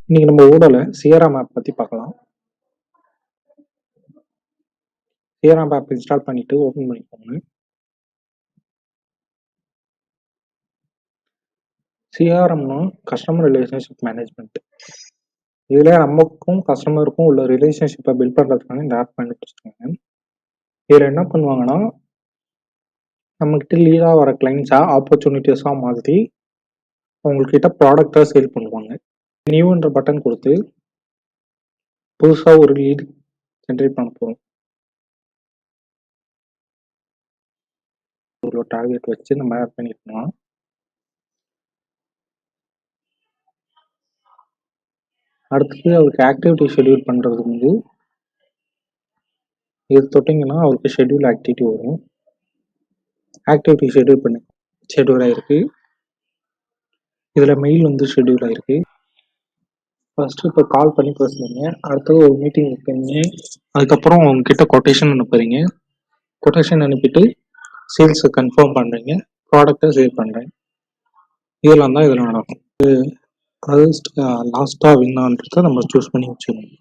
இன்னைக்கு நம்ம ஓடோல CRM app பத்தி பார்க்கலாம். சிஆர்எம் ஆப் இன்ஸ்டால் பண்ணிட்டு ஓபன் பண்ணிக்கோங்க. சிஆர்எம்னா கஸ்டமர் ரிலேஷன்ஷிப் மேனேஜ்மெண்ட். இதுல நமக்கும் கஸ்டமருக்கும் உள்ள ரிலேஷன்ஷிப்பை பில்ட் பண்றதுக்கான இந்த ஆப் பண்ணிட்டு வச்சிருக்காங்க. இதுல என்ன பண்ணுவாங்கன்னா, நம்ம கிட்ட லீடா வர கிளைண்ட்ஸா ஆப்பர்ச்சுனிட்டிஸா மாதிரி அவங்கக்கிட்ட ப்ராடக்டா சேல் பண்ணுவாங்க. நியூன்ற பட்டன் கொடுத்து புதுசா ஒரு லீட் ஜென்ரேட் பண்ண போறோம். ஒரு டார்கெட் வச்சு நம்ம ஆட் பண்ணிக்கலாம். அடுத்தது அவருக்கு ஆக்டிவிட்டி ஷெட்யூல் பண்றது வந்து இது தொட்டிங்கன்னா அவருக்கு ஷெட்யூல் ஆக்டிவிட்டி வரும். ஆக்டிவிட்டி ஷெட்யூல் ஆயிருக்கு. இதில் மெயில் வந்து ஷெட்யூல் ஆயிருக்கு. ஃபர்ஸ்ட் இப்போ கால் பண்ணி பேசுறீங்க, அடுத்தது ஒரு மீட்டிங் வைக்கிறீங்க, அதுக்கப்புறம் உங்ககிட்ட கொட்டேஷன் அனுப்புறீங்க. கொட்டேஷன் அனுப்பிட்டு சேல்ஸை கன்ஃபார்ம் பண்ணுறீங்க, ப்ராடக்டை சேல் பண்ணுறேன். இதெல்லாம் தான் இதில் நடக்கும். அது லாஸ்ட்டாக வின்னான்றதை நம்ம சூஸ் பண்ணி வச்சுக்கணும்.